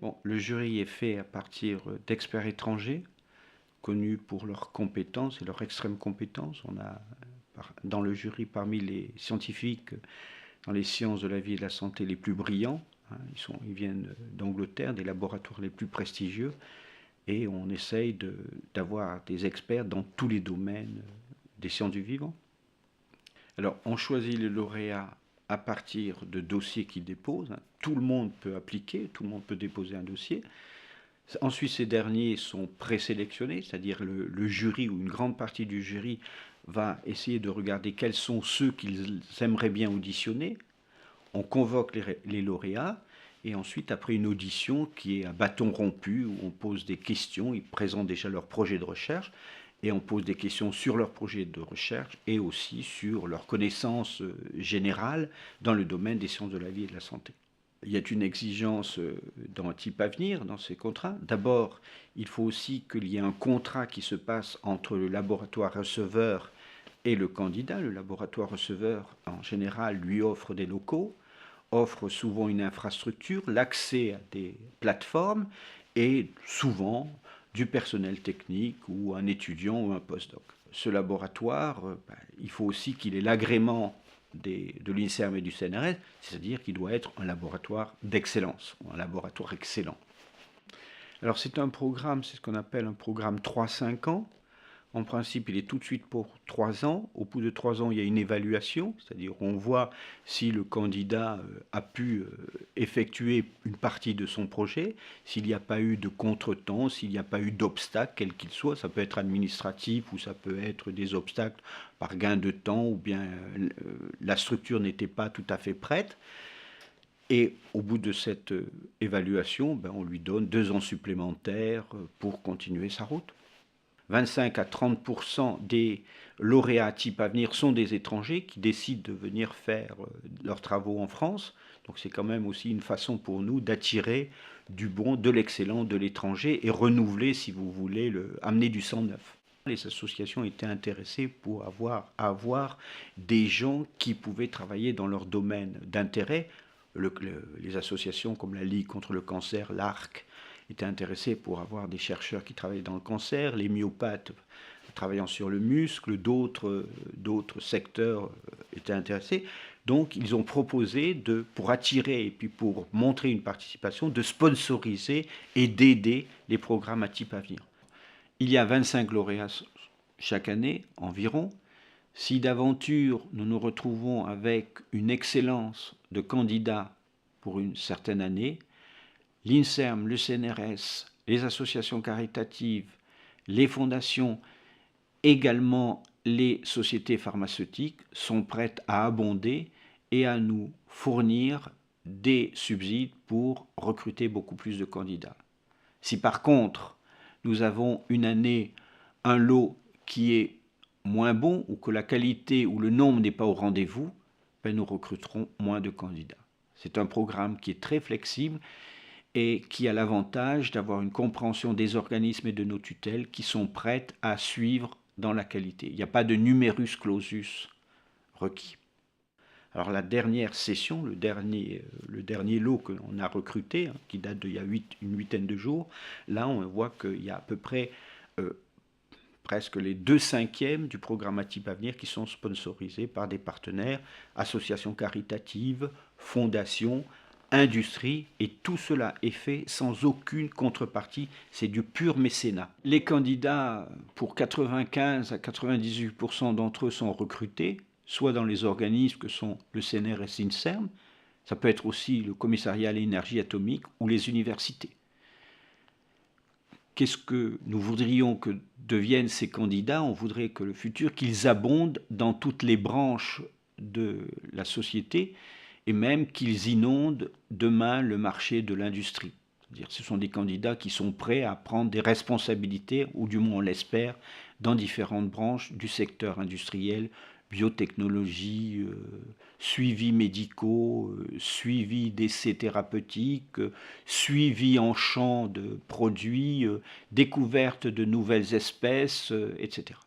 Bon, le jury est fait à partir d'experts étrangers, connus pour leurs compétences et leur extrême compétence. On a dans le jury parmi les scientifiques dans les sciences de la vie et de la santé les plus brillants. Ils viennent d'Angleterre, des laboratoires les plus prestigieux, et on essaye d'avoir des experts dans tous les domaines des sciences du vivant. Alors, on choisit les lauréats à partir de dossiers qu'ils déposent. Tout le monde peut appliquer, tout le monde peut déposer un dossier. Ensuite, ces derniers sont présélectionnés, c'est-à-dire le jury ou une grande partie du jury va essayer de regarder quels sont ceux qu'ils aimeraient bien auditionner. On convoque les lauréats et ensuite, après une audition qui est à bâton rompu, où on pose des questions, ils présentent déjà leur projet de recherche et on pose des questions sur leur projet de recherche et aussi sur leurs connaissances générales dans le domaine des sciences de la vie et de la santé. Il y a une exigence dans un type Avenir, dans ces contrats. D'abord, il faut aussi qu'il y ait un contrat qui se passe entre le laboratoire receveur et le candidat. Le laboratoire receveur, en général, lui offre des locaux, offre souvent une infrastructure, l'accès à des plateformes et souvent du personnel technique ou un étudiant ou un postdoc. Ce laboratoire, il faut aussi qu'il ait l'agrément de l'INSERM et du CNRS, c'est-à-dire qu'il doit être un laboratoire d'excellence, un laboratoire excellent. Alors c'est un programme, c'est ce qu'on appelle un programme 3-5 ans. En principe, il est tout de suite pour 3 ans. Au bout de 3 ans, il y a une évaluation, c'est-à-dire on voit si le candidat a pu effectuer une partie de son projet, s'il n'y a pas eu de contretemps, s'il n'y a pas eu d'obstacle, quel qu'il soit. Ça peut être administratif ou ça peut être des obstacles par gain de temps ou bien la structure n'était pas tout à fait prête. Et au bout de cette évaluation, on lui donne 2 ans supplémentaires pour continuer sa route. 25 à 30% des lauréats type Avenir sont des étrangers qui décident de venir faire leurs travaux en France. Donc c'est quand même aussi une façon pour nous d'attirer du bon, de l'excellent, de l'étranger et renouveler, si vous voulez, amener du sang neuf. Les associations étaient intéressées pour avoir des gens qui pouvaient travailler dans leur domaine d'intérêt. Les associations comme la Ligue contre le cancer, l'ARC, étaient intéressés pour avoir des chercheurs qui travaillaient dans le cancer, les myopathes travaillant sur le muscle, d'autres secteurs étaient intéressés. Donc ils ont proposé, pour attirer et puis pour montrer une participation, de sponsoriser et d'aider les programmes à type Avenir. Il y a 25 lauréats chaque année environ. Si d'aventure nous nous retrouvons avec une excellence de candidats pour une certaine année, l'INSERM, le CNRS, les associations caritatives, les fondations, également les sociétés pharmaceutiques sont prêtes à abonder et à nous fournir des subsides pour recruter beaucoup plus de candidats. Si par contre, nous avons une année, un lot qui est moins bon ou que la qualité ou le nombre n'est pas au rendez-vous, nous recruterons moins de candidats. C'est un programme qui est très flexible et qui a l'avantage d'avoir une compréhension des organismes et de nos tutelles qui sont prêtes à suivre dans la qualité. Il n'y a pas de numerus clausus requis. Alors la dernière session, le dernier lot que l'on a recruté, qui date d'il y a une huitaine de jours, là on voit qu'il y a à peu près presque les 2/5 du programme à type Avenir qui sont sponsorisés par des partenaires, associations caritatives, fondations, industrie, et tout cela est fait sans aucune contrepartie, c'est du pur mécénat. Les candidats, pour 95 à 98% d'entre eux, sont recrutés, soit dans les organismes que sont le CNRS et l'INSERM, ça peut être aussi le commissariat à l'énergie atomique ou les universités. Qu'est-ce que nous voudrions que deviennent ces candidats? On voudrait que le futur, qu'ils abondent dans toutes les branches de la société et même qu'ils inondent demain le marché de l'industrie. C'est-à-dire ce sont des candidats qui sont prêts à prendre des responsabilités, ou du moins on l'espère, dans différentes branches du secteur industriel, biotechnologie, suivi médicaux, suivi d'essais thérapeutiques, suivi en champ de produits, découverte de nouvelles espèces, etc.